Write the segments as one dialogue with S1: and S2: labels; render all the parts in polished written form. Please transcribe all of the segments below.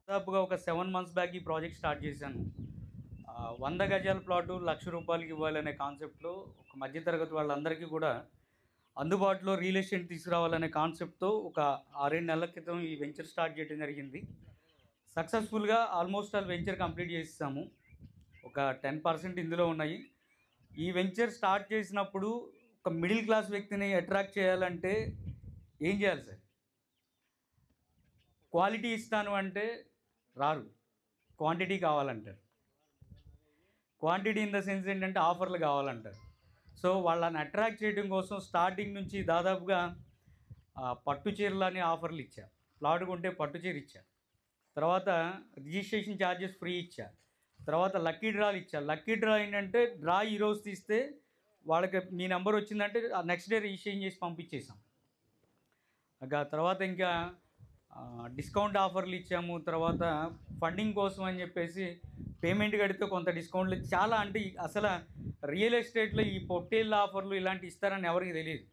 S1: దాదాపుగా ఒక 7 months back ఈ ప్రాజెక్ట్ స్టార్ట్ చేశాను. 100 గజాల ప్లాటు రూ. 1,00,000 ఇవ్వాలనే కాన్సెప్ట్‌లో ఒక మధ్య తరగతి వాళ్ళందరికీ కూడా అందుబాటులో రియల్ ఎస్టేట్ తీసుకురావాలనే కాన్సెప్ట్‌తో ఒక 6, 7 నెలల క్రితం ఈ వెంచర్ స్టార్ట్ చేయడం జరిగింది. సక్సెస్‌ఫుల్‌గా ఆల్మోస్ట్ ఆల్ వెంచర్ కంప్లీట్ చేసేసాము. ఒక 10% ఇందులో ఉన్నాయి. ఈ వెంచర్ స్టార్ట్ చేసినప్పుడు ఒక మిడిల్ క్లాస్ వ్యక్తిని అట్రాక్ట్ చేయాలంటే ఏం చేయాలి సార్? క్వాలిటీ ఇస్తాను అంటే రారు, క్వాంటిటీ కావాలంటారు. క్వాంటిటీ ఇన్ ద సెన్స్ ఏంటంటే ఆఫర్లు కావాలంటారు. సో వాళ్ళని అట్రాక్ట్ చేయడం కోసం స్టార్టింగ్ నుంచి దాదాపుగా పట్టు చీరలని ఆఫర్లు ఇచ్చా. ప్లాట్ కొంటే పట్టు చీర ఇచ్చా. తర్వాత రిజిస్ట్రేషన్ ఛార్జెస్ ఫ్రీ ఇచ్చా. తర్వాత లక్కీ డ్రాలు ఇచ్చా. లక్కీ డ్రా ఏంటంటే డ్రా ఈరోజు తీస్తే వాళ్ళకి మీ నెంబర్ వచ్చిందంటే నెక్స్ట్ డే రిజిస్ట్రేషన్ చేసి పంపించేసాం. తర్వాత ఇంకా డిస్కౌంట్ ఆఫర్లు ఇచ్చాము. తర్వాత ఫండింగ్ కోసం అని చెప్పేసి పేమెంట్ కడితే కొంత డిస్కౌంట్లు చాలా, అంటే అసలు రియల్ ఎస్టేట్లో ఈ పొట్టేళ్ళ ఆఫర్లు ఇలాంటి ఇస్తారని ఎవరికి తెలియదు.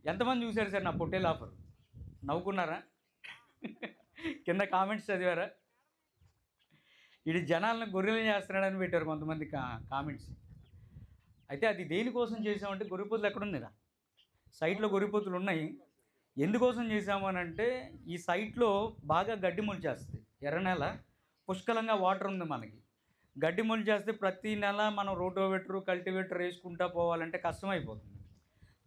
S1: ఎంతమంది చూశారు సార్ నా పొట్టేళ్ళ ఆఫర్? నవ్వుకున్నారా? కింద కామెంట్స్ చదివారా? ఇది జనాలను గొర్రెలు చేస్తున్నాడని పెట్టారు కొంతమంది కామెంట్స్. అయితే అది దేనికోసం చేసామంటే గొర్రెపోతులు ఎక్కడున్నాయిరా? సైట్లో గొర్రెపోతులు ఉన్నాయి. ఎందుకోసం చేసాము అని అంటే ఈ సైట్లో బాగా గడ్డి మొలిచేస్తుంది. ఎర్ర నెల పుష్కలంగా వాటర్ ఉంది మనకి. గడ్డి మొలిచేస్తే ప్రతి నెల మనం రోటోవేటర్ కల్టివేటర్ వేసుకుంటా పోవాలంటే కష్టమైపోతుంది.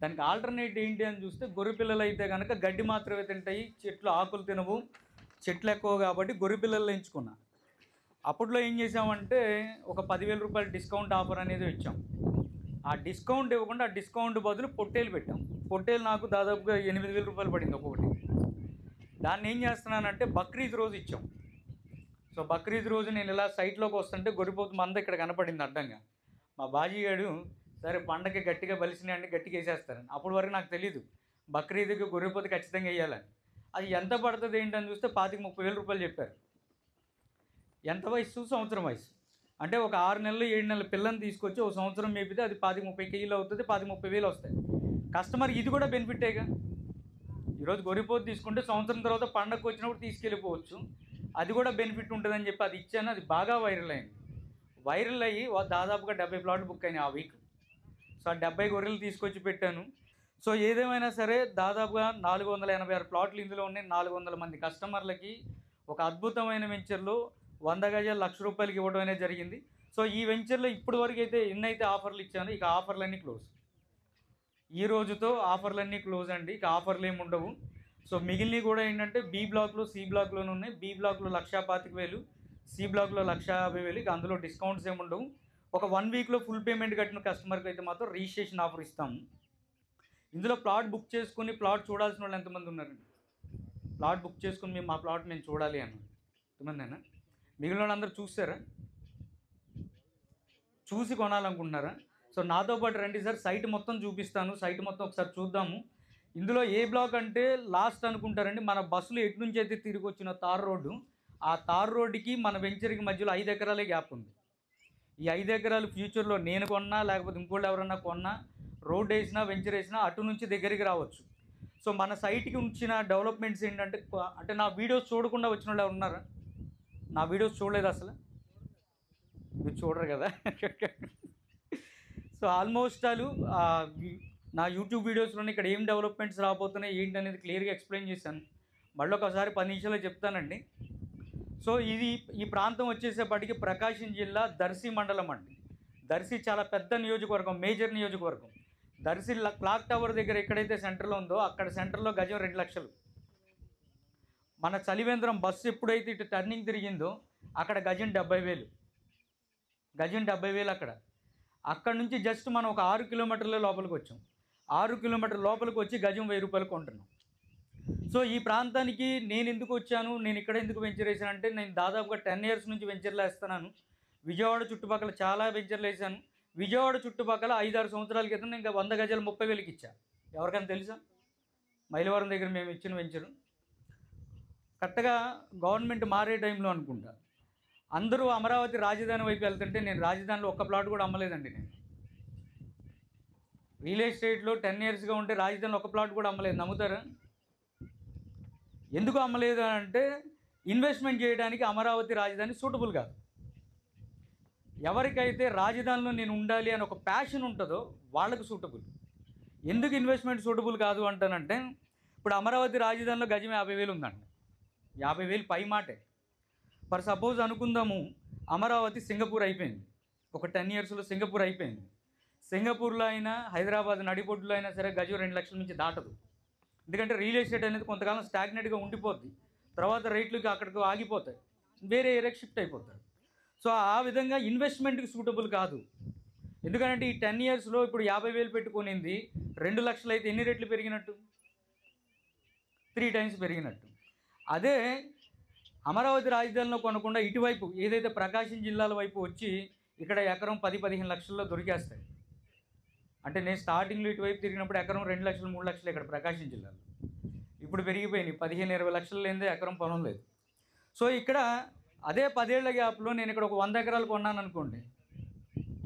S1: దానికి ఆల్టర్నేట్ ఏంటి అని చూస్తే గొర్రె పిల్లలు అయితే కనుక గడ్డి మాత్రమే తింటాయి, చెట్లు ఆకులు తినవు, చెట్లు ఎక్కువ కాబట్టి గొర్రె పిల్లలు ఎంచుకున్నా. అప్పట్లో ఏం చేసామంటే ఒక 10,000 రూపాయలు డిస్కౌంట్ ఆఫర్ అనేది ఇచ్చాం. ఆ డిస్కౌంట్ ఇవ్వకుండా ఆ డిస్కౌంట్ బదులు పొట్టేలు పెట్టాం. పొట్టేలు నాకు దాదాపుగా 8,000 రూపాయలు పడింది ఒక్కొక్కటి. దాన్ని ఏం చేస్తున్నానంటే బక్రీద్ రోజు ఇచ్చాం. సో బక్రీద్ రోజు నేను ఇలా సైట్లోకి వస్తుంటే గొర్రెపోతు మంద ఇక్కడ కనపడింది అడ్డంగా. మా బాజీగాడు సరే పండగకి గట్టిగా బలిసినాయండి, గట్టిగా వేసేస్తారని. అప్పటి వరకు నాకు తెలీదు బక్రీద్కి గొర్రెపోతు ఖచ్చితంగా వేయాలని. అది ఎంత పడుతుంది ఏంటని చూస్తే 25,000-30,000 రూపాయలు చెప్పారు. ఎంత వయసు? సంవత్సరం వయసు. అంటే ఒక 6 నెలలు 7 నెలల పిల్లని తీసుకొచ్చి ఒక సంవత్సరం మేపితే అది 25-30 కేజీలు అవుతుంది, 25-30 వేలు వస్తాయి. కస్టమర్కి ఇది కూడా బెనిఫిటేగా. ఈరోజు గొర్రెపోతు తీసుకుంటే సంవత్సరం తర్వాత పండగకు వచ్చినప్పుడు తీసుకెళ్ళిపోవచ్చు, అది కూడా బెనిఫిట్ ఉంటుందని చెప్పి అది ఇచ్చాను. అది బాగా వైరల్ అయింది. వైరల్ అయ్యి దాదాపుగా 70 ప్లాట్లు బుక్ అయినాయి ఆ వీక్. సో ఆ 70 గొర్రెలు తీసుకొచ్చి పెట్టాను. సో ఏదేమైనా సరే దాదాపుగా 486 ప్లాట్లు ఇందులో ఉన్నాయి. 400 మంది కస్టమర్లకి ఒక అద్భుతమైన వెంచర్లో 100 గజాలు ₹1,00,000 ఇవ్వడం అనేది జరిగింది. సో ఈ వెంచర్లో ఇప్పటి వరకు అయితే ఎన్నైతే ఆఫర్లు ఇచ్చానో ఇక ఆఫర్లన్నీ క్లోజ్. ఈ రోజుతో ఆఫర్లన్నీ క్లోజ్ అండి. ఇక ఆఫర్లు ఏమి ఉండవు. సో మిగిలినవి కూడా ఏంటంటే బి బ్లాక్లో, సి బ్లాక్లోనే ఉన్నాయి. బి బ్లాక్లో 1,25,000, సి బ్లాక్లో 1,50,000. ఇక అందులో డిస్కౌంట్స్ ఏమి ఉండవు. ఒక 1 వీక్లో ఫుల్ పేమెంట్ కట్టిన కస్టమర్కి అయితే మాత్రం రిజిస్ట్రేషన్ ఆఫర్ ఇస్తాము. ఇందులో ప్లాట్ బుక్ చేసుకుని ప్లాట్ చూడాల్సిన వాళ్ళు ఎంతమంది ఉన్నారండి? ప్లాట్ బుక్ చేసుకుని మేము మా ప్లాట్ మేము చూడాలి అన్న ఎంతమందేనా? మిగిలిన వాళ్ళందరూ చూసారా? చూసి కొనాలనుకుంటున్నారా? సో నాతో పాటు రండి సార్, సైట్ మొత్తం చూపిస్తాను. సైట్ మొత్తం ఒకసారి చూద్దాము. ఇందులో ఏ బ్లాక్ అంటే లాస్ట్ అనుకుంటారండి, మన బస్సులు ఎటు నుంచి అయితే తిరిగి వచ్చిన తార్ రోడ్డు, ఆ తార్ రోడ్డుకి మన వెంచర్కి మధ్యలో 5 ఎకరాలే గ్యాప్ ఉంది. ఈ 5 ఎకరాలు ఫ్యూచర్లో నేను కొన్నా లేకపోతే ఇంకోళ్ళు ఎవరన్నా కొన్నా, రోడ్ వేసినా వెంచర్ వేసినా అటు నుంచి దగ్గరికి రావచ్చు. సో మన సైట్కి ఉంచిన డెవలప్మెంట్స్ ఏంటంటే, అంటే నా వీడియోస్ చూడకుండా వచ్చిన వాళ్ళు ఎవరు ఉన్నారా? నా వీడియోస్ చూడలేదు అసలు? మీరు చూడరు కదా. సో ఆల్మోస్ట్ ఆల్ నా యూట్యూబ్ వీడియోస్లోనే ఇక్కడ ఏం డెవలప్మెంట్స్ రాబోతున్నాయి ఏంటి అనేది క్లియర్గా ఎక్స్ప్లెయిన్ చేశాను. మళ్ళీ ఒకసారి 10 నిమిషాలు చెప్తానండి. సో ఈ ప్రాంతం వచ్చేసేపటికి ప్రకాశం జిల్లా దర్శి మండలం అండి. దర్శి చాలా పెద్ద నియోజకవర్గం, మేజర్ నియోజకవర్గం. దర్శి క్లాక్ టవర్ దగ్గర ఎక్కడైతే సెంటర్లో ఉందో అక్కడ సెంటర్లో గజం 2 లక్షలు. మన చలివేంద్రం బస్సు ఎప్పుడైతే ఇటు టర్నింగ్ తిరిగిందో అక్కడ గజం 70,000. గజం 70,000 అక్కడ నుంచి జస్ట్ మనం ఒక 6 కిలోమీటర్ల లోపలికి వచ్చాం. 6 కిలోమీటర్ల లోపలికి వచ్చి గజం 1,000 రూపాయలు కొంటున్నాం. సో ఈ ప్రాంతానికి నేను ఎందుకు వచ్చాను, నేను ఇక్కడ ఎందుకు వెంచర్ వేసాను అంటే, నేను దాదాపుగా 10 ఇయర్స్ నుంచి వెంచర్లు వేస్తున్నాను. విజయవాడ చుట్టుపక్కల చాలా వెంచర్లు వేసాను. విజయవాడ చుట్టుపక్కల 5-6 సంవత్సరాల క్రితం ఇంకా 100 గజాలు 30,000కి ఇచ్చా. ఎవరికైనా తెలుసా? మైలవరం దగ్గర మేము ఇచ్చిన వెంచరు కరెక్ట్గా గవర్నమెంట్ మారే టైంలో అనుకుంటా. అందరూ అమరావతి రాజధాని వైపు వెళ్తుంటే నేను రాజధానిలో ఒక్క ప్లాట్ కూడా అమ్మలేదండి. నేను రియల్ ఎస్టేట్లో 10 ఇయర్స్గా ఉంటే రాజధానిలో ఒక్క ప్లాట్ కూడా అమ్మలేదు. నమ్ముతారా? ఎందుకు అమ్మలేదు అంటే ఇన్వెస్ట్మెంట్ చేయడానికి అమరావతి రాజధాని సూటబుల్ కాదు. ఎవరికైతే రాజధానిలో నేను ఉండాలి అని ఒక ప్యాషన్ ఉంటుందో వాళ్ళకు సూటబుల్. ఎందుకు ఇన్వెస్ట్మెంట్ సూటబుల్ కాదు అంటానంటే, ఇప్పుడు అమరావతి రాజధానిలో గజం 50,000 ఉందండి. 50,000 పై మాటే. ఫర్ సపోజ్ అనుకుందాము, అమరావతి సింగపూర్ అయిపోయింది, ఒక 10 yearsలో సింగపూర్ అయిపోయింది. సింగపూర్లో అయినా హైదరాబాద్ నడిబొడ్డులో అయినా సరే గజం 2 లక్షల నుంచి దాటదు. ఎందుకంటే రియల్ ఎస్టేట్ అనేది కొంతకాలం స్టాగ్నెట్గా ఉండిపోద్ది, తర్వాత రేట్లకి అక్కడికి ఆగిపోతాయి, వేరే ఏరియాకి షిఫ్ట్ అయిపోతారు. సో ఆ విధంగా ఇన్వెస్ట్మెంట్కి సూటబుల్ కాదు. ఎందుకంటే ఈ 10 yearsలో ఇప్పుడు 50,000 పెట్టుకునింది 2 లక్షలు అయితే ఎన్ని రెట్లు పెరిగినట్టు? 3 times పెరిగినట్టు. అదే అమరావతి రాజధానిలో కొనకుండా ఇటువైపు ఏదైతే ప్రకాశం జిల్లాల వైపు వచ్చి ఇక్కడ ఎకరం 10-15 లక్షల్లో దొరికేస్తాయి. అంటే నేను స్టార్టింగ్లో ఇటువైపు తిరిగినప్పుడు ఎకరం 2 లక్షలు 3 లక్షలు ఇక్కడ ప్రకాశం జిల్లాలో. ఇప్పుడు పెరిగిపోయినాయి, 15-20 లక్షలు లేనిదే ఎకరం పొలం లేదు. సో ఇక్కడ అదే 10 ఏళ్ల గ్యాప్లో నేను ఇక్కడ ఒక 100 ఎకరాలు కొన్నాను అనుకోండి,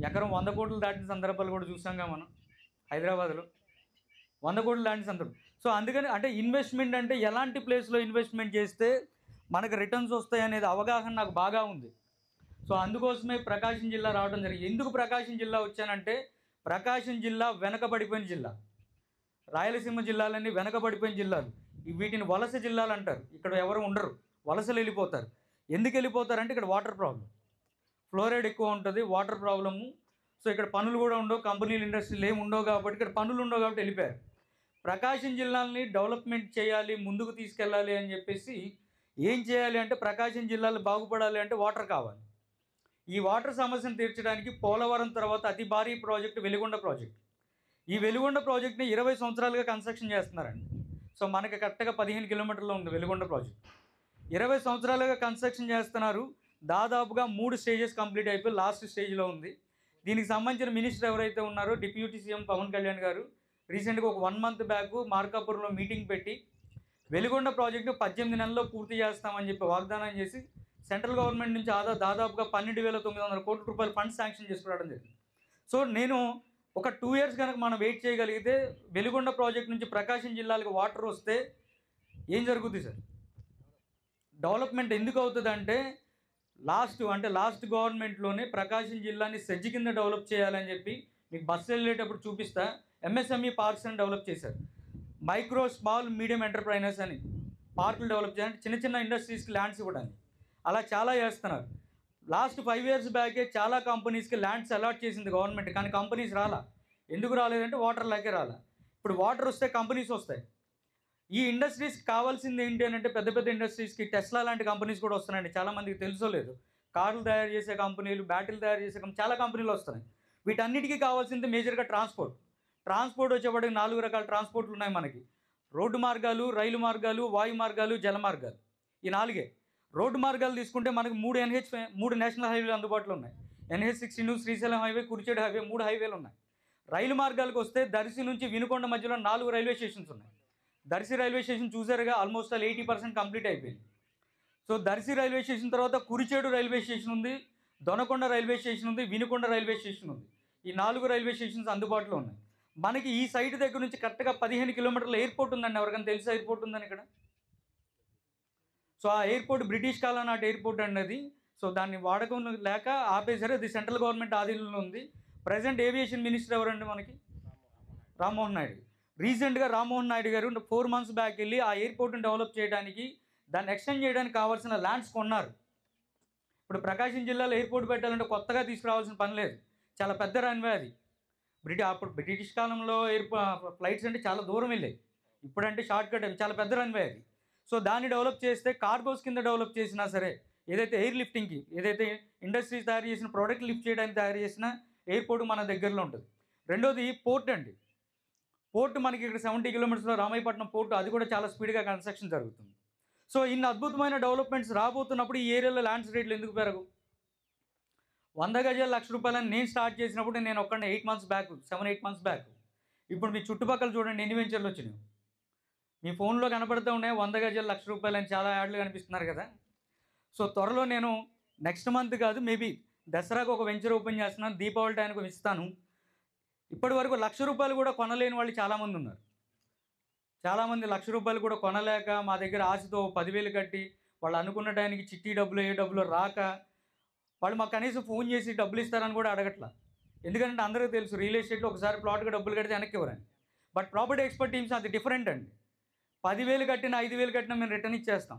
S1: ఎకరం 100 కోట్లు దాటిన సందర్భాలు కూడా చూసాంగా మనం హైదరాబాద్లో. 100 కోట్లు దాటిన సందర్భం. సో అందుకని అంటే ఇన్వెస్ట్మెంట్ అంటే ఎలాంటి ప్లేస్లో ఇన్వెస్ట్మెంట్ చేస్తే మనకు రిటర్న్స్ వస్తాయి అనేది అవగాహన నాకు బాగా ఉంది. సో అందుకోసమే ప్రకాశం జిల్లా రావడం జరిగింది. ఎందుకు ప్రకాశం జిల్లా వచ్చానంటే, ప్రకాశం జిల్లా వెనకబడిపోయిన జిల్లా. రాయలసీమ జిల్లాలన్నీ వెనకబడిపోయిన జిల్లాలు. వీటిని వలస జిల్లాలు అంటారు. ఇక్కడ ఎవరు ఉండరు, వలసలు వెళ్ళిపోతారు. ఎందుకు వెళ్ళిపోతారంటే ఇక్కడ వాటర్ ప్రాబ్లం, ఫ్లోరైడ్ ఎక్కువ ఉంటుంది, వాటర్ ప్రాబ్లము. సో ఇక్కడ పనులు కూడా ఉండవు, కంపెనీలు ఇండస్ట్రీలు ఏమి ఉండవు కాబట్టి, ఇక్కడ పనులు ఉండవు కాబట్టి వెళ్ళిపోయారు. ప్రకాశం జిల్లాని డెవలప్మెంట్ చేయాలి, ముందుకు తీసుకెళ్ళాలి అని చెప్పేసి ఏం చేయాలి అంటే, ప్రకాశం జిల్లాలు బాగుపడాలి అంటే వాటర్ కావాలి. ఈ వాటర్ సమస్యను తీర్చడానికి పోలవరం తర్వాత అతి భారీ ప్రాజెక్టు వెలిగొండ ప్రాజెక్ట్. ఈ వెలిగొండ ప్రాజెక్ట్ని 20 సంవత్సరాలుగా కన్స్ట్రక్షన్ చేస్తున్నారండి. సో మనకి కరెక్ట్గా 15 కిలోమీటర్లో ఉంది వెలిగొండ ప్రాజెక్ట్. 20 సంవత్సరాలుగా కన్స్ట్రక్షన్ చేస్తున్నారు. దాదాపుగా 3 స్టేజెస్ కంప్లీట్ అయిపోయి లాస్ట్ స్టేజ్లో ఉంది. దీనికి సంబంధించిన మినిస్టర్ ఎవరైతే ఉన్నారో డిప్యూటీ సీఎం పవన్ కళ్యాణ్ గారు రీసెంట్గా ఒక 1 month బ్యాక్ మార్కాపురంలో మీటింగ్ పెట్టి వెలిగొండ ప్రాజెక్టు 18 నెలల్లో పూర్తి చేస్తామని చెప్పి వాగ్దానం చేసి సెంట్రల్ గవర్నమెంట్ నుంచి దాదాపుగా 12,900 కోట్ల రూపాయలు ఫండ్స్ శాంక్షన్ చేసుకురావడం జరిగింది. సో నేను ఒక 2 years కనుక మనం వెయిట్ చేయగలిగితే వెలిగొండ ప్రాజెక్ట్ నుంచి ప్రకాశం జిల్లాలకు వాటర్ వస్తే ఏం జరుగుతుంది సార్? డెవలప్మెంట్ ఎందుకు అవుతుంది అంటే, లాస్ట్ గవర్నమెంట్లోనే ప్రకాశం జిల్లాని సెజ్జి కింద డెవలప్ చేయాలని చెప్పి మీకు బస్సు వెళ్ళేటప్పుడు చూపిస్తా, ఎంఎస్ఎంఈ పార్క్స్ అని డెవలప్ చేశారు. మైక్రో స్మాల్ మీడియం ఎంటర్ప్రైనర్స్ అని పార్కులు డెవలప్ చేయాలంటే చిన్న చిన్న ఇండస్ట్రీస్కి ల్యాండ్స్ ఇవ్వడానికి అలా చాలా చేస్తున్నారు. లాస్ట్ 5 years బ్యాకే చాలా కంపెనీస్కి ల్యాండ్స్ అలాట్ చేసింది గవర్నమెంట్, కానీ కంపెనీస్ రాలా. ఎందుకు రాలేదంటే వాటర్ లేకే రాలా. ఇప్పుడు వాటర్ వస్తే కంపెనీస్ వస్తాయి. ఈ ఇండస్ట్రీస్కి కావాల్సింది ఏంటి అని అంటే, పెద్ద పెద్ద ఇండస్ట్రీస్కి టెస్లా లాంటి కంపెనీస్ కూడా వస్తున్నాయండి. చాలామందికి తెలుసో లేదు, కార్లు తయారు చేసే కంపెనీలు, బ్యాటరీలు తయారు చేసే చాలా కంపెనీలు వస్తున్నాయి. వీటన్నిటికీ కావాల్సింది మేజర్గా ట్రాన్స్పోర్ట్ వచ్చేప్పటికి 4 రకాల ట్రాన్స్పోర్ట్లు ఉన్నాయి మనకి: రోడ్డు మార్గాలు, రైలు మార్గాలు, వాయు మార్గాలు, జల మార్గాలు. ఈ 4. రోడ్డు మార్గాలు తీసుకుంటే మనకి 3 నేషనల్ హైవేలు అందుబాటులో ఉన్నాయి. NH-16 Srisailam highway, Kurichedu highway, 3 హైవేలు ఉన్నాయి. రైలు మార్గాలకు వస్తే దర్శి నుంచి వినుకొండ మధ్యలో 4 రైల్వే స్టేషన్స్ ఉన్నాయి. దర్శి రైల్వే స్టేషన్ చూసారుగా, ఆల్మోస్ట్ 80% కంప్లీట్ అయిపోయింది. సో దర్శి రైల్వే స్టేషన్ తర్వాత కురిచేడు రైల్వే స్టేషన్ ఉంది, దొనకొండ రైల్వే స్టేషన్ ఉంది, వినుకొండ రైల్వే స్టేషన్ ఉంది. ఈ 4 రైల్వే స్టేషన్స్ అందుబాటులో ఉన్నాయి. మనకి ఈ సైట్ దగ్గర నుంచి కరెక్ట్గా 15 కిలోమీటర్ల ఎయిర్పోర్ట్ ఉందండి. ఎవరికైనా తెలుసా ఎయిర్పోర్ట్ ఉందని ఇక్కడ? సో ఆ ఎయిర్పోర్ట్ బ్రిటిష్ కాలం నాటి ఎయిర్పోర్ట్ అండి అది. సో దాన్ని వాడకం లేక ఆపేశారు. అది సెంట్రల్ గవర్నమెంట్ ఆధీనంలో ఉంది. ప్రజెంట్ ఏవియేషన్ మినిస్టర్ ఎవరండి మనకి? రామ్మోహన్ నాయుడు. రీసెంట్గా రామ్మోహన్ నాయుడు గారు 4 months బ్యాక్ వెళ్ళి ఆ ఎయిర్పోర్ట్ని డెవలప్ చేయడానికి, దాన్ని ఎక్స్టెండ్ చేయడానికి కావాల్సిన ల్యాండ్స్ కొన్నారు. ఇప్పుడు ప్రకాశం జిల్లాలో ఎయిర్పోర్ట్ పెట్టాలంటే కొత్తగా తీసుకురావాల్సిన పని లేదు, చాలా పెద్ద రన్వే అది. అప్పుడు బ్రిటిష్ కాలంలో ఫ్లైట్స్ అంటే చాలా దూరం వెళ్ళాయి, ఇప్పుడంటే షార్ట్ కట్, చాలా పెద్ద రన్వే అది. సో దాన్ని డెవలప్ చేస్తే కార్గోస్ కింద డెవలప్ చేసినా సరే, ఏదైతే ఎయిర్ లిఫ్టింగ్కి, ఏదైతే ఇండస్ట్రీస్ తయారు చేసిన ప్రోడక్ట్ లిఫ్ట్ చేయడానికి తయారు చేసిన ఎయిర్పోర్ట్ మన దగ్గరలో ఉంటుంది. రెండోది పోర్ట్ అండి. పోర్టు మనకి ఇక్కడ 70 kilometers రామాయపట్నం పోర్టు, అది కూడా చాలా స్పీడ్గా కన్స్ట్రక్షన్ జరుగుతుంది. సో ఇన్ని అద్భుతమైన డెవలప్మెంట్స్ రాబోతున్నప్పుడు ఈ ఏరియాలో ల్యాండ్స్ రేట్లు ఎందుకు పెరగవు? 100 గజాలు ₹1,00,000 నేను స్టార్ట్ చేసినప్పుడు నేను ఒక్కడే 8 months బ్యాక్, 7-8 months బ్యాక్. ఇప్పుడు మీ చుట్టుపక్కల చూడండి ఎన్ని వెంచర్లు వచ్చినాయి. మీ ఫోన్లో కనపడుతూ ఉన్నాయి 100 గజాలు ₹1,00,000 అని చాలా యాడ్లు కనిపిస్తున్నారు కదా. సో త్వరలో నేను నెక్స్ట్ మంత్ కాదు, మేబీ దసరాకు ఒక వెంచర్ ఓపెన్ చేస్తున్నాను, దీపావళి టైంకి ఇస్తాను. ఇప్పటి వరకు ₹1,00,000 కూడా కొనలేని వాళ్ళు చాలామంది ఉన్నారు. చాలామంది ₹1,00,000 కూడా కొనలేక మా దగ్గర ఆశతో 10,000 కట్టి వాళ్ళు అనుకున్న టైంకి చిట్టి డబ్బులు ఏ డబ్బులు రాక వాళ్ళు మాకు కనీసం ఫోన్ చేసి డబ్బులు ఇస్తారని కూడా అడగట్లా. ఎందుకంటే అందరికీ తెలుసు రియల్ ఎస్టేట్లో ఒకసారి ప్లాట్కి డబ్బులు కడితే వెనక్కి ఇవ్వరని. బట్ ప్రాపర్టీ ఎక్స్పర్ట్ టీమ్స్ అది డిఫరెంట్ అండి. 10,000 కట్టినా 5,000 కట్టినా మేము రిటర్న్ ఇచ్చేస్తాం.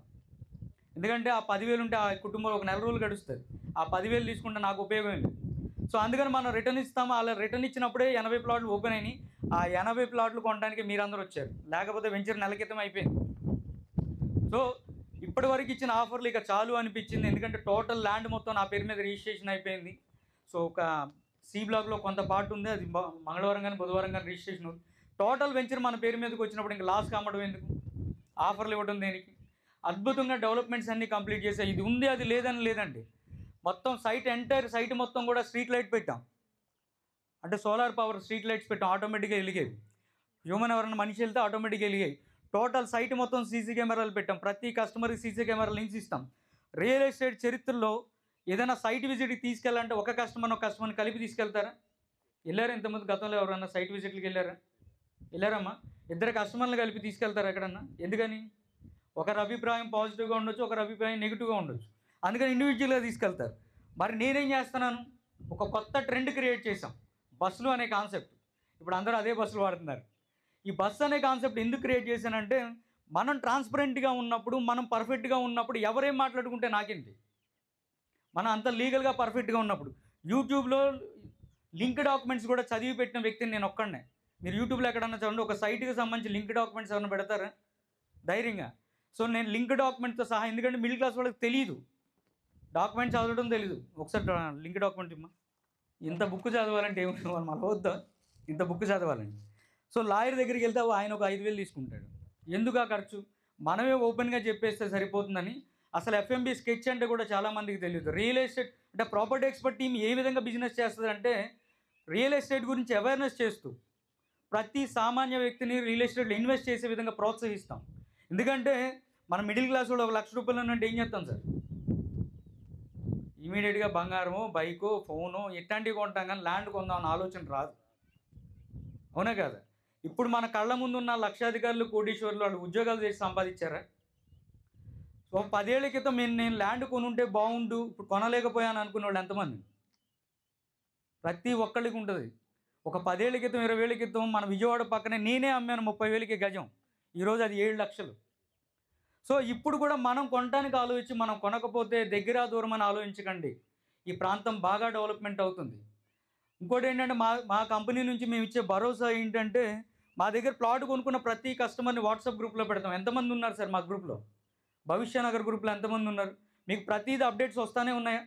S1: ఎందుకంటే ఆ 10,000 ఉంటే ఆ కుటుంబంలో ఒక నెల రోజులు గడుస్తుంది. ఆ 10,000 తీసుకుంటే నాకు ఉపయోగం లేదు. సో అందుకని మనం రిటర్న్ ఇస్తాము. అలా రిటర్న్ ఇచ్చినప్పుడే 80 ప్లాట్లు ఓపెన్ అయినాయి. ఆ 80 ప్లాట్లు కొనడానికి మీరందరూ వచ్చారు, లేకపోతే వెంచర్ నెల క్రితం అయిపోయింది. సో ఇప్పటివరకు ఇచ్చిన ఆఫర్లు ఇక చాలు అనిపించింది. ఎందుకంటే టోటల్ ల్యాండ్ మొత్తం నా పేరు మీద రిజిస్ట్రేషన్ అయిపోయింది. సో ఒక సి బ్లాక్లో కొంత పార్ట్ ఉంది, అది మంగళవారం కానీ బుధవారం కానీ రిజిస్ట్రేషన్ ఉంది. టోటల్ వెంచర్ మన పేరు మీదకి వచ్చినప్పుడు ఇంకా లాస్ కామడం ఎందుకు, ఆఫర్లు ఇవ్వడం దేనికి? అద్భుతంగా డెవలప్మెంట్స్ అన్నీ కంప్లీట్ చేసాయి. ఇది ఉంది అది లేదని లేదండి. మొత్తం సైట్ ఎంటైర్ సైట్ మొత్తం కూడా స్ట్రీట్ లైట్ పెట్టాం. అంటే సోలార్ పవర్ స్ట్రీట్ లైట్స్ పెట్టాం, ఆటోమేటిక్గా వెలిగేవి. హ్యూమన్ ఎవరైనా మనిషి వెళ్తే ఆటోమేటిక్గా వెలిగాయి. టోటల్ సైట్ మొత్తం సీసీ కెమెరాలు పెట్టాం. ప్రతి కస్టమర్కి సీసీ కెమెరా లింక్స్ ఇస్తాం. రియల్ ఎస్టేట్ చరిత్రలో ఏదైనా సైట్ విజిట్కి తీసుకెళ్ళాలంటే ఒక కస్టమర్ని కలిపి తీసుకెళ్తారా? వెళ్ళారా ఇంతకుముందు గతంలో ఎవరైనా సైట్ విజిట్కి వెళ్ళారమ్మా? ఇద్దరు కస్టమర్లు కలిపి తీసుకెళ్తారా ఎక్కడన్నా? ఎందుకని? ఒకరి అభిప్రాయం పాజిటివ్గా ఉండొచ్చు, ఒకరి అభిప్రాయం నెగిటివ్గా ఉండొచ్చు. అందుకని ఇండివిజువల్గా తీసుకెళ్తారు. మరి నేనేం చేస్తున్నాను, ఒక కొత్త ట్రెండ్ క్రియేట్ చేశాం, బస్సులు అనే కాన్సెప్ట్. ఇప్పుడు అందరూ అదే బస్సులు వాడుతున్నారు. ఈ బస్సు అనే కాన్సెప్ట్ ఎందుకు క్రియేట్ చేశానంటే, మనం ట్రాన్స్పరెంట్గా ఉన్నప్పుడు, మనం పర్ఫెక్ట్గా ఉన్నప్పుడు ఎవరేం మాట్లాడుకుంటే నాకేంటి, మనం అంత లీగల్గా పర్ఫెక్ట్గా ఉన్నప్పుడు. యూట్యూబ్లో లింక్ డాక్యుమెంట్స్ కూడా చదివి పెట్టిన వ్యక్తిని నేను ఒక్కడనే. మీరు యూట్యూబ్లో ఎక్కడన్నా చూడండి, ఒక సైట్కి సంబంధించి లింక్ డాక్యుమెంట్స్ ఎవరైనా పెడతారా ధైర్యంగా? సో నేను లింక్ డాక్యుమెంట్తో సహా, ఎందుకంటే మిడిల్ క్లాస్ వాళ్ళకి తెలియదు, డాక్యుమెంట్ చదవడం తెలీదు. ఒకసారి లింక్ డాక్యుమెంట్ ఇమ్మా. ఇంత బుక్ చదవాలంటే ఏమి మళ్ళీ వద్దా, ఇంత బుక్ చదవాలండి. సో లాయర్ దగ్గరికి వెళ్తే ఆయన ఒక 5,000 తీసుకుంటాడు. ఎందుకు ఆ ఖర్చు? మనమే ఓపెన్గా చెప్పేస్తే సరిపోతుందని. అసలు ఎఫ్ఎంబి స్కెచ్ అంటే కూడా చాలామందికి తెలియదు. రియల్ ఎస్టేట్ అంటే ప్రాపర్టీ ఎక్స్పర్ట్ టీమ్ ఏ విధంగా బిజినెస్ చేస్తుందంటే, రియల్ ఎస్టేట్ గురించి అవేర్నెస్ చేస్తూ ప్రతి సామాన్య వ్యక్తిని రియల్ ఎస్టేట్లో ఇన్వెస్ట్ చేసే విధంగా ప్రోత్సహిస్తాం. ఎందుకంటే మన మిడిల్ క్లాస్ వాళ్ళు ₹1,00,000 అంటే ఏం చేస్తాం సార్? ఇమీడియట్గా బంగారము, బైకు, ఫోను ఇట్లాంటివి కొంటాం, కానీ ల్యాండ్ కొందామన్న ఆలోచన రాదు. అవునా కదా? ఇప్పుడు మన కళ్ళ ముందున్న లక్షాధికారులు, కోటీశ్వరులు వాళ్ళు ఉద్యోగాలు చేసి సంపాదించారా? సో 10 ఏళ్ల క్రితం నేను ల్యాండ్ కొనుంటే బాగుండు, ఇప్పుడు కొనలేకపోయాను అనుకునే వాళ్ళు ఎంతమంది? ప్రతి ఒక్కళ్ళకి ఉంటుంది. ఒక 10 ఏళ్ల క్రితం, 20 ఏళ్ల క్రితం మన విజయవాడ పక్కనే నేనే అమ్మాను 30,000కి గజం. ఈరోజు అది 7 లక్షలు. సో ఇప్పుడు కూడా మనం కొనడానికి ఆలోచించి, మనం కొనకపోతే దగ్గర దూరం అని ఆలోచించకండి. ఈ ప్రాంతం బాగా డెవలప్మెంట్ అవుతుంది. ఇంకోటి ఏంటంటే, మా కంపెనీ నుంచి మేము ఇచ్చే భరోసా ఏంటంటే, మా దగ్గర ప్లాట్ కొనుక్కున్న ప్రతి కస్టమర్ని వాట్సాప్ గ్రూప్లో పెడతాం. ఎంతమంది ఉన్నారు సార్ మా గ్రూప్లో? భవిష్యనగర్ గ్రూప్లో ఎంతమంది ఉన్నారు? మీకు ప్రతిదీ అప్డేట్స్ వస్తూనే ఉన్నాయా?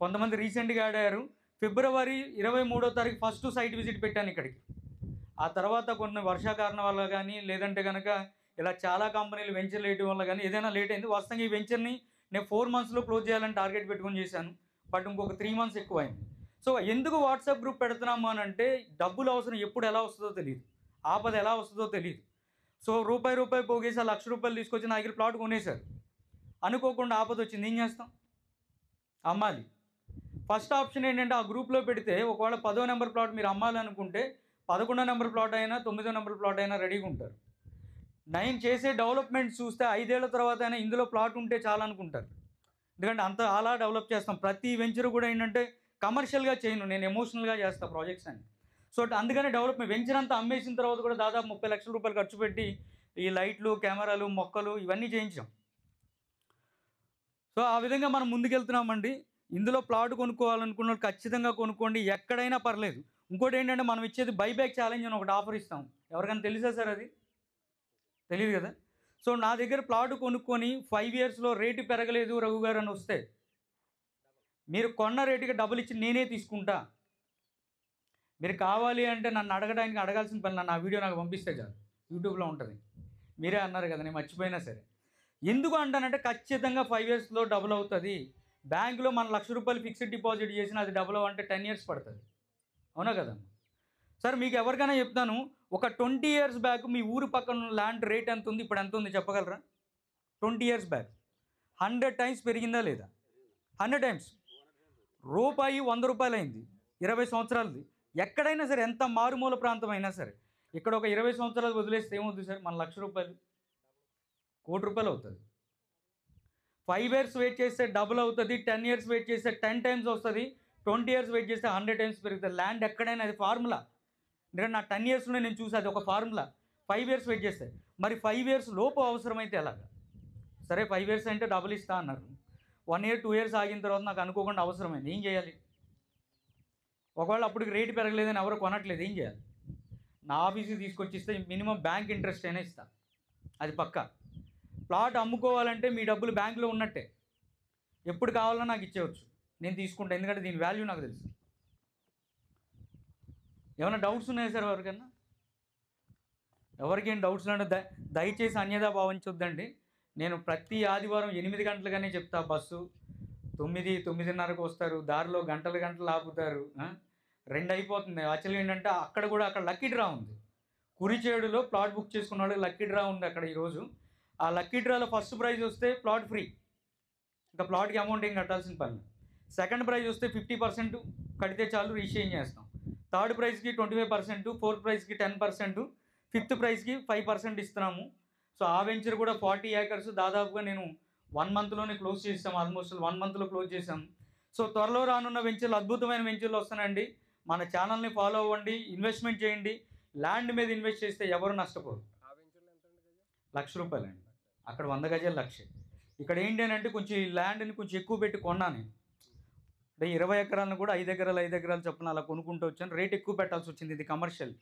S1: కొంతమంది రీసెంట్గా యాడ్ అయ్యారు. ఫిబ్రవరి 23వ తారీఖు ఫస్ట్ సైట్ విజిట్ పెట్టాను ఇక్కడికి. ఆ తర్వాత కొన్ని వర్షాకారణం వల్ల కానీ, లేదంటే కనుక ఇలా చాలా కంపెనీలు వెంచర్ లేట్ వల్ల కానీ ఏదైనా లేట్ అయింది. వాస్తవంగా ఈ వెంచర్ని నేను 4 మంత్స్లో క్లోజ్ చేయాలని టార్గెట్ పెట్టుకొని చేశాను. బట్ ఇంకొక 3 మంత్స్ ఎక్కువైంది. సో ఎందుకు వాట్సాప్ గ్రూప్ పెడుతున్నాము అని అంటే, డబ్బులు అవసరం ఎప్పుడు ఎలా వస్తుందో తెలియదు, ఆపద ఎలా వస్తుందో తెలియదు. సో రూపాయి పోగేసి ₹1,00,000 తీసుకొచ్చి నా దగ్గర ప్లాట్ కొనేశారు. అనుకోకుండా ఆపద వచ్చింది, ఏం చేస్తాం? అమ్మాలి. ఫస్ట్ ఆప్షన్ ఏంటంటే, ఆ గ్రూప్లో పెడితే ఒకవేళ 10వ నెంబర్ ప్లాట్ మీరు అమ్మాలనుకుంటే 11వ నెంబర్ ప్లాట్ అయినా 9వ నెంబర్ ప్లాట్ అయినా రెడీగా ఉంటారు. నేను చేసే డెవలప్మెంట్ చూస్తే 5 ఏళ్ల తర్వాత అయినా ఇందులో ప్లాట్ ఉంటే చాలనుకుంటారు. ఎందుకంటే అంత అలా డెవలప్ చేస్తాం. ప్రతి వెంచర్ కూడా ఏంటంటే కమర్షియల్గా చేయను, నేను ఎమోషనల్గా చేస్తాను ప్రాజెక్ట్స్ అని. సో అందుకనే డెవలప్మెంట్ వెంచర్ అంతా అమ్మేసిన తర్వాత కూడా దాదాపు ₹30 లక్షలు ఖర్చు పెట్టి ఈ లైట్లు, కెమెరాలు, మొక్కలు ఇవన్నీ చేయించాం. సో ఆ విధంగా మనం ముందుకెళ్తున్నామండి. ఇందులో ప్లాట్ కొనుక్కోవాలనుకున్న వాళ్ళు ఖచ్చితంగా కొనుక్కోండి, ఎక్కడైనా పర్లేదు. ఇంకోటి ఏంటంటే, మనం ఇచ్చేది బైబ్యాక్ ఛాలెంజ్ అని ఒకటి ఆఫర్ ఇస్తాం. ఎవరికైనా తెలుసా సార్? అది తెలియదు కదా. సో నా దగ్గర ప్లాట్ కొనుక్కొని 5 ఇయర్స్లో రేటు పెరగలేదు రఘు గారు అని వస్తే, మీరు కొన్న రేటుకి డబ్బులు ఇచ్చి నేనే తీసుకుంటా. మీరు కావాలి అంటే నన్ను అడగాల్సిన పని, నన్ను ఆ వీడియో నాకు పంపిస్తే చాలు, యూట్యూబ్లో ఉంటుంది. మీరే అన్నారు కదా, నేను మర్చిపోయినా సరే. ఎందుకు అంటానంటే, ఖచ్చితంగా 5 ఇయర్స్లో డబుల్ అవుతుంది. బ్యాంకులో మన ₹1,00,000 ఫిక్స్డ్ డిపాజిట్ చేసినా అది డబుల్ అవ్వాలంటే 10 ఇయర్స్ పడుతుంది. అవునా కదా సార్? మీకు ఎవరికైనా చెప్తాను, ఒక 20 ఇయర్స్ బ్యాక్ మీ ఊరు పక్కన ల్యాండ్ రేట్ ఎంత ఉంది, ఇప్పుడు ఎంత ఉంది చెప్పగలరా? 20 ఇయర్స్ బ్యాక్ 100 టైమ్స్ పెరిగిందా లేదా? 100 టైమ్స్. రూపాయి ₹100 అయింది 20 సంవత్సరాలది. ఎక్కడైనా సరే, ఎంత మారుమూల ప్రాంతం అయినా సరే, ఇక్కడ ఒక 20 సంవత్సరాలు వదిలేస్తే ఏమవుతుంది సార్? మన ₹1,00,000 ₹1,00,000 అవుతుంది. 5 ఇయర్స్ వెయిట్ చేస్తే డబుల్ అవుతుంది, 10 ఇయర్స్ వెయిట్ చేస్తే 10 టైమ్స్ వస్తుంది, 20 ఇయర్స్ వెయిట్ చేస్తే 100 టైమ్స్ పెరుగుతుంది. ల్యాండ్ ఎక్కడైనా అది ఫార్ములా. ఎందుకంటే నా 10 ఇయర్స్లో నేను చూసి అది ఒక ఫార్ములా. 5 ఇయర్స్ వెయిట్ చేస్తే మరి 5 ఇయర్స్ లోపు అవసరమైతే ఎలాగా? సరే 5 ఇయర్స్ అంటే డబుల్ ఇస్తా అన్నారు. 1 ఇయర్ 2 ఇయర్స్ ఆగిన తర్వాత నాకు అనుకోకుండా అవసరమైంది, ఏం చేయాలి? ఒకవేళ అప్పటికి రేటు పెరగలేదని ఎవరు కొనట్లేదు, ఏం చేయాలి? నా ఆఫీస్కి తీసుకొచ్చిస్తే మినిమం బ్యాంక్ ఇంట్రెస్ట్ అయినా ఇస్తా, అది పక్కా. ప్లాట్ అమ్ముకోవాలంటే మీ డబ్బులు బ్యాంకులో ఉన్నట్టే, ఎప్పుడు కావాలన్నా నాకు ఇచ్చేవచ్చు, నేను తీసుకుంటా, ఎందుకంటే దీని వాల్యూ నాకు తెలుసు. ఏమైనా డౌట్స్ ఉన్నాయా సార్ ఎవరికన్నా? ఎవరికేం డౌట్స్ అంటే దయచేసి అన్యదా భావించొద్దండి. నేను ప్రతి ఆదివారం 8 గంటలుగానే చెప్తా. బస్సు 9-9:30కు వస్తారు, దారిలో గంటలు ఆపుతారు, 2 అయిపోతుంది. యాక్చువల్గా ఏంటంటే అక్కడ లక్కీ డ్రా ఉంది. కురిచేడులో ప్లాట్ బుక్ చేసుకున్న వాళ్ళకి లక్కీ డ్రా ఉంది అక్కడ ఈరోజు. ఆ లక్కీ డ్రాలో ఫస్ట్ ప్రైజ్ వస్తే ప్లాట్ ఫ్రీ, ఇంకా ప్లాట్కి అమౌంట్ ఏం కట్టాల్సిన పని. సెకండ్ ప్రైజ్ వస్తే 50% కడితే చాలు, రిజిస్ట్రేషన్ చేస్తాం. థర్డ్ ప్రైజ్కి 25%, ఫోర్త్ ప్రైజ్కి 10%, ఫిఫ్త్ ప్రైజ్కి 5% ఇస్తున్నాము. సో ఆ వెంచర్ కూడా 40 acres దాదాపుగా నేను 1 monthలోనే క్లోజ్ చేసాం. ఆల్మోస్ట్ 1 monthలో క్లోజ్ చేసాం. సో త్వరలో రానున్న వెంచర్లు అద్భుతమైన వెంచర్లు వస్తానండి. మన ఛానల్ని ఫాలో అవ్వండి, ఇన్వెస్ట్మెంట్ చేయండి. ల్యాండ్ మీద ఇన్వెస్ట్ చేస్తే ఎవరు నష్టపోరు. ₹1,00,000 అండి, అక్కడ 100 గజాలు 1,00,000. ఇక్కడ ఏంటి అని అంటే కొంచెం ఈ ల్యాండ్ని కొంచెం ఎక్కువ పెట్టి కొన్నాను. అంటే 20 ఎకరాలను కూడా 5 ఎకరాలు చొప్పున అలా కొనుక్కుంటూ వచ్చాను. రేట్ ఎక్కువ పెట్టాల్సి వచ్చింది, ఇది కమర్షియల్.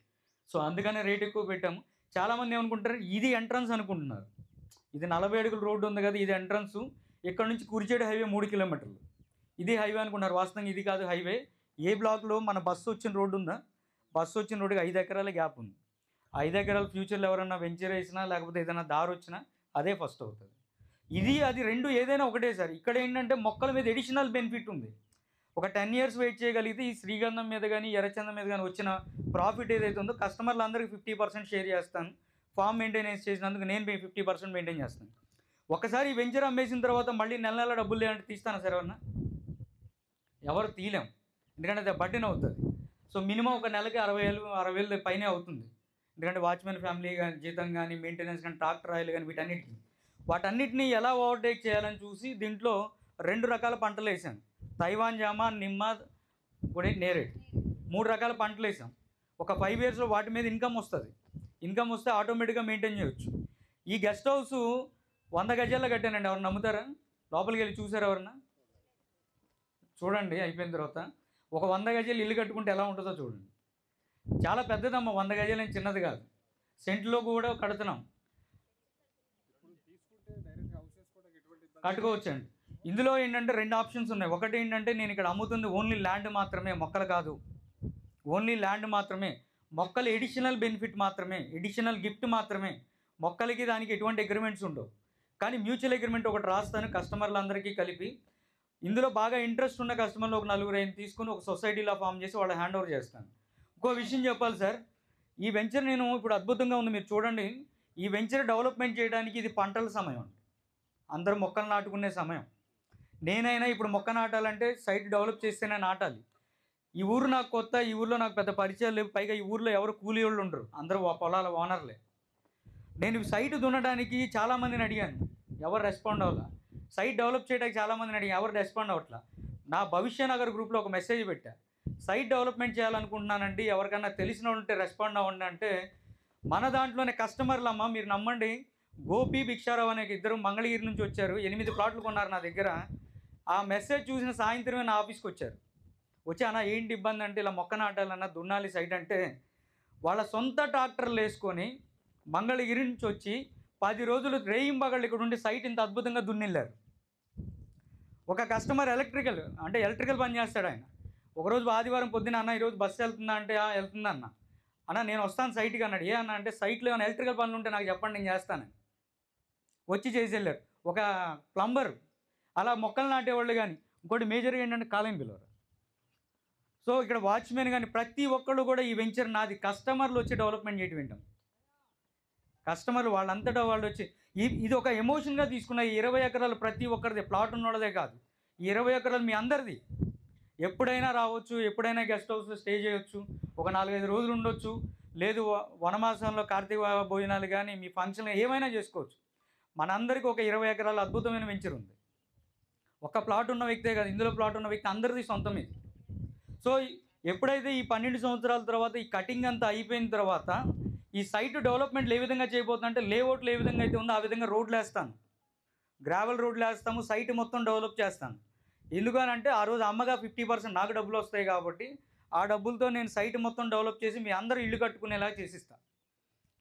S1: సో అందుకనే రేట్ ఎక్కువ పెట్టాము. చాలామంది ఏమనుకుంటారు, ఇది ఎంట్రన్స్ అనుకుంటున్నారు. ఇది 40 అడుగుల రోడ్డు ఉంది కదా, ఇది ఎంట్రన్స్. ఇక్కడ నుంచి కురిచేడు హైవే 3 కిలోమీటర్లు, ఇది హైవే అనుకుంటున్నారు. వాస్తవంగా ఇది కాదు హైవే. ఏ బ్లాక్లో మన బస్సు వచ్చిన రోడ్డు ఉందా, బస్సు వచ్చిన రోడ్డుకి 5 ఎకరాల గ్యాప్ ఉంది. 5 ఎకరాల ఫ్యూచర్లో ఎవరైనా వెంచర్ వేసినా లేకపోతే ఏదైనా దారి వచ్చినా అదే ఫస్ట్ అవుతుంది. ఇది అది రెండు ఏదైనా ఒకటే సార్. ఇక్కడ ఏంటంటే మొక్కల మీద ఎడిషనల్ బెనిఫిట్ ఉంది. ఒక 10 ఇయర్స్ వెయిట్ చేయగలిగితే ఈ శ్రీగంధం మీద కానీ ఎర్రచందం మీద కానీ వచ్చిన ప్రాఫిట్ ఏదైతే ఉందో కస్టమర్లందరికీ 50% షేర్ చేస్తాను. ఫామ్ మెయింటెనెన్స్ చేసినందుకు నేను 50% మెయింటైన్ చేస్తాను. ఒకసారి ఈ వెంచర్ అమ్మేసిన తర్వాత మళ్ళీ నెల డబ్బులు లేదంటే తీస్తాను సార్ ఎవరన్నా? ఎవరు తీయలేం, ఎందుకంటే అది బడ్డెన్ అవుతుంది. సో మినిమం ఒక నెలకి 60,000 పైనే అవుతుంది. ఎందుకంటే వాచ్మెన్ ఫ్యామిలీ కానీ జీతం కానీ మెయింటెనెన్స్ కానీ ట్రాక్టర్ ఆయిల్ కానీ వాటన్నిటిని ఎలా ఓవర్టేక్ చేయాలని చూసి దీంట్లో 2 రకాల పంటలు వేసాను. తైవాన్ జామ, నిమ్మ, కూడా నేరేడు, 3 రకాల పంటలు వేసాం. ఒక 5 ఇయర్స్లో వాటి మీద ఇన్కమ్ వస్తుంది. ఇన్కమ్ వస్తే ఆటోమేటిక్గా మెయింటైన్ చేయవచ్చు. ఈ గెస్ట్ హౌస్ 100 గజాల్లో కట్టానండి. ఎవరు నమ్ముతారా? లోపలికి వెళ్ళి చూసారు ఎవరన్నా? చూడండి అయిపోయిన తర్వాత. ఒక 100 గజాలు ఇల్లు కట్టుకుంటే ఎలా ఉంటుందో చూడండి. చాలా పెద్దదమ్మా, 100 గజాలు ఏం చిన్నది కాదు. సెంట్లో కూడా కడుతున్నాం, కట్టుకోవచ్చండి. ఇందులో ఏంటంటే 2 ఆప్షన్స్ ఉన్నాయి. ఒకటి ఏంటంటే నేను ఇక్కడ అమ్ముతుంది ఓన్లీ ల్యాండ్ మాత్రమే, మొక్కలు కాదు. ఓన్లీ ల్యాండ్ మాత్రమే, మొక్కలు ఎడిషనల్ బెనిఫిట్ మాత్రమే, ఎడిషనల్ గిఫ్ట్ మాత్రమే. మొక్కలకి దానికి ఎటువంటి అగ్రిమెంట్స్ ఉండవు. కానీ మ్యూచువల్ అగ్రిమెంట్ ఒకటి రాస్తాను కస్టమర్లందరికీ కలిపి. ఇందులో బాగా ఇంట్రెస్ట్ ఉన్న కస్టమర్లు ఒక 4-5 తీసుకుని ఒక సొసైటీలో ఫామ్ చేసి వాళ్ళ హ్యాండ్ ఓవర్ చేస్తాను. ఇంకో విషయం చెప్పాలి సార్, ఈ వెంచర్ నేను ఇప్పుడు అద్భుతంగా ఉంది, మీరు చూడండి. ఈ వెంచర్ డెవలప్మెంట్ చేయడానికి ఇది పంటల సమయం, అందరూ మొక్కలు నాటుకునే సమయం. నేనైనా ఇప్పుడు మొక్క నాటాలంటే సైట్ డెవలప్ చేస్తేనే నాటాలి. ఈ ఊరు నాకు కొత్త, ఈ ఊర్లో నాకు పెద్ద పరిచయాలు లేవు. పైగా ఈ ఊర్లో ఎవరు కూలీ వాళ్ళు ఉండరు, అందరూ పొలాల ఓనర్లే. నేను సైట్ దున్నడానికి చాలామందిని అడిగాను, ఎవరు రెస్పాండ్ అవ్వాల. సైట్ డెవలప్ చేయడానికి చాలామందిని అడిగాను, ఎవరు రెస్పాండ్ అవ్వట్లా. నా భవిష్య నగర్ గ్రూప్లో ఒక మెసేజ్ పెట్టా, సైట్ డెవలప్మెంట్ చేయాలనుకుంటున్నానండి, ఎవరికన్నా తెలిసిన వాళ్ళు ఉంటే రెస్పాండ్ అవ్వండి అంటే, మన దాంట్లోనే కస్టమర్లు అమ్మ, మీరు నమ్మండి, గోపి భిక్షారావు అనే ఇద్దరు మంగళగిరి నుంచి వచ్చారు. 8 ప్లాట్లు కొన్నారు నా దగ్గర. ఆ మెసేజ్ చూసిన సాయంత్రమే నా ఆఫీస్కి వచ్చారు. వచ్చి అన్న ఏంటి ఇబ్బంది అంటే, ఇలా మొక్క నాటాలన్నా దున్నాలి సైట్ అంటే, వాళ్ళ సొంత ట్రాక్టర్లు వేసుకొని మంగళగిరి నుంచి వచ్చి 10 రోజులు రేయింబగళ్ళు ఇక్కడ ఉండి సైట్ ఇంత అద్భుతంగా దున్నిల్లారు. ఒక కస్టమర్ ఎలక్ట్రికల్ పని చేస్తాడు ఆయన. ఒకరోజు ఆదివారం పొద్దున, అన్న ఈరోజు బస్సు వెళ్తుందా అంటే వెళ్తుందా అన్న నేను వస్తాను సైట్కి అన్నాడు. ఏ అన్న అంటే, సైట్లో ఏమైనా ఎలక్ట్రికల్ పనులు ఉంటే నాకు చెప్పండి, నేను చేస్తాను. వచ్చి చేసి వెళ్ళారు. ఒక ప్లంబర్, అలా మొక్కలు నాటేవాళ్ళు. కానీ ఇంకోటి మేజర్గా ఏంటంటే కాలేం పిలవరు. సో ఇక్కడ వాచ్మెన్ కానీ ప్రతి ఒక్కళ్ళు కూడా ఈ వెంచర్ నాది. కస్టమర్లు వచ్చి డెవలప్మెంట్ చేయటం వింటాం. కస్టమర్లు వాళ్ళంతటా వాళ్ళు వచ్చి ఇది ఒక ఎమోషన్గా తీసుకున్న. ఈ 20 ఎకరాలు ప్రతి ఒక్కరిది, ప్లాట్ ఉన్నోళ్ళదే కాదు. ఈ 20 ఎకరాలు మీ అందరిది. ఎప్పుడైనా రావచ్చు, ఎప్పుడైనా గెస్ట్ హౌస్లో స్టే చేయొచ్చు, ఒక 4-5 రోజులు ఉండొచ్చు. లేదు వనమాసంలో కార్తీక భోజనాలు కానీ మీ ఫంక్షన్ ఏమైనా చేసుకోవచ్చు. మనందరికీ ఒక 20 ఎకరాల అద్భుతమైన వెంచర్ ఉంది. ఒక ప్లాట్ ఉన్న వ్యక్తే కాదు, ఇందులో ప్లాట్ ఉన్న వ్యక్తి అందరిది సొంతం ఇది. సో ఎప్పుడైతే ఈ 12 సంవత్సరాల తర్వాత ఈ కటింగ్ అంతా అయిపోయిన తర్వాత ఈ సైట్ డెవలప్మెంట్లు ఏ విధంగా చేయబోతుందంటే, లేఅవుట్లు ఏ విధంగా అయితే ఉందో ఆ విధంగా రోడ్లు వేస్తాను, గ్రావెల్ రోడ్లు వేస్తాము, సైట్ మొత్తం డెవలప్ చేస్తాను. ఎందుకనంటే ఆ రోజు అమ్మగా 50% నాకు డబ్బులు వస్తాయి కాబట్టి ఆ డబ్బులతో నేను సైట్ మొత్తం డెవలప్ చేసి మీ అందరూ ఇల్లు కట్టుకునేలా చేసిస్తాను.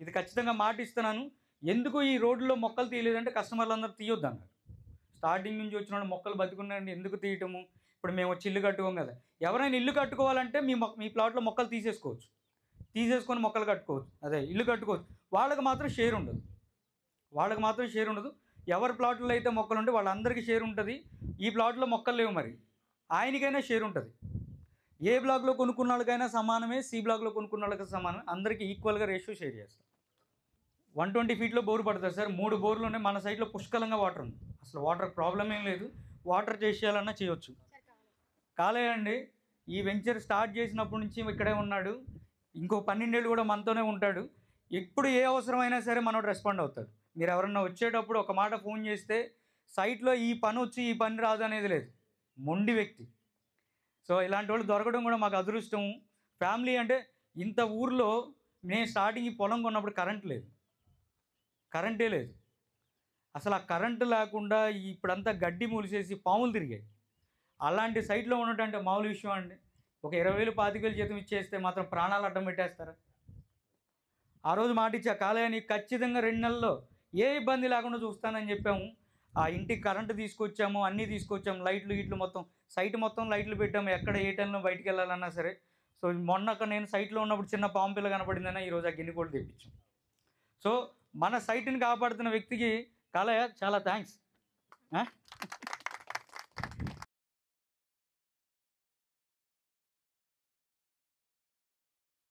S1: ఇది ఖచ్చితంగా మాట ఇస్తున్నాను. ఎందుకు ఈ రోడ్లో మొక్కలు తీయలేదంటే కస్టమర్లు అందరూ తీయొద్దు అన్నారు. స్టార్టింగ్ నుంచి వచ్చిన మొక్కలు బతుకున్నాయండి, ఎందుకు తీయటము, ఇప్పుడు మేము వచ్చి ఇల్లు కట్టుకోం కదా. ఎవరైనా ఇల్లు కట్టుకోవాలంటే మీ ప్లాట్లో మొక్కలు తీసేసుకోవచ్చు, తీసేసుకొని మొక్కలు కట్టుకోవచ్చు, అదే ఇల్లు కట్టుకోవచ్చు. వాళ్ళకి మాత్రం షేర్ ఉండదు, వాళ్ళకి మాత్రం షేర్ ఉండదు. ఎవరి ప్లాట్లో అయితే మొక్కలు ఉంటే వాళ్ళందరికీ షేర్ ఉంటుంది. ఈ ప్లాట్లో మొక్కలు లేవు, మరి ఆయనకైనా షేర్ ఉంటుంది. ఏ బ్లాక్లో కొనుక్కున్న వాళ్ళకైనా సమానమే, సి బ్లాక్లో కొనుక్కున్న వాళ్ళకి సమానమే, అందరికీ ఈక్వల్గా రేషియో షేర్ చేస్తాం. 120 ఫీట్లో బోరు పడుతుంది సార్. 3 బోర్లు ఉన్నాయి. మన సైట్లో పుష్కలంగా వాటర్ ఉంది, అసలు వాటర్ ప్రాబ్లం ఏం లేదు. వాటర్ చేసేయాలన్నా చేయొచ్చు. కాలేయ అండి ఈ వెంచర్ స్టార్ట్ చేసినప్పటి నుంచి ఇక్కడే ఉన్నాడు. ఇంకో 12 ఏళ్ళు కూడా మనతోనే ఉంటాడు. ఎప్పుడు ఏ అవసరమైనా సరే మనోడు రెస్పాండ్ అవుతాడు. మీరు ఎవరన్నా వచ్చేటప్పుడు ఒక మాట ఫోన్ చేస్తే సైట్లో ఈ పని వచ్చి ఈ పని రాదు అనేది లేదు, మొండి వ్యక్తి. సో ఇలాంటి వాళ్ళు దొరకడం కూడా మాకు అదృష్టం. ఫ్యామిలీ అంటే ఇంత ఊర్లో నేను స్టార్టింగ్ ఈ పొలం కొన్నప్పుడు కరెంటే లేదు. అసలు ఆ కరెంటు లేకుండా ఇప్పుడంతా గడ్డి మూలిసేసి పాములు తిరిగాయి. అలాంటి సైట్లో ఉండటం అంటే మామూలు విషయం అండి. ఒక 20,000 25,000 జీతం ఇచ్చేస్తే మాత్రం ప్రాణాలు అడ్డం పెట్టేస్తారా? ఆ రోజు మాట ఇచ్చా, కాలేయానికి ఖచ్చితంగా 2 నెలల్లో ఏ ఇబ్బంది లేకుండా చూస్తానని చెప్పాము. ఆ ఇంటికి కరెంటు తీసుకొచ్చాము, అన్నీ తీసుకొచ్చాము, లైట్లు గిట్లు మొత్తం సైట్ మొత్తం లైట్లు పెట్టాము, ఎక్కడ ఏ టైంలో బయటికి వెళ్ళాలన్నా సరే. సో మొన్నక నేను సైట్లో ఉన్నప్పుడు చిన్న పాము పిల్ల కనపడిందన్నా ఈరోజు ఆ గిన్నె కూడా తెప్పించాం. సో మన సైట్ని కాపాడుతున్న వ్యక్తికి కాలేయ చాలా థ్యాంక్స్.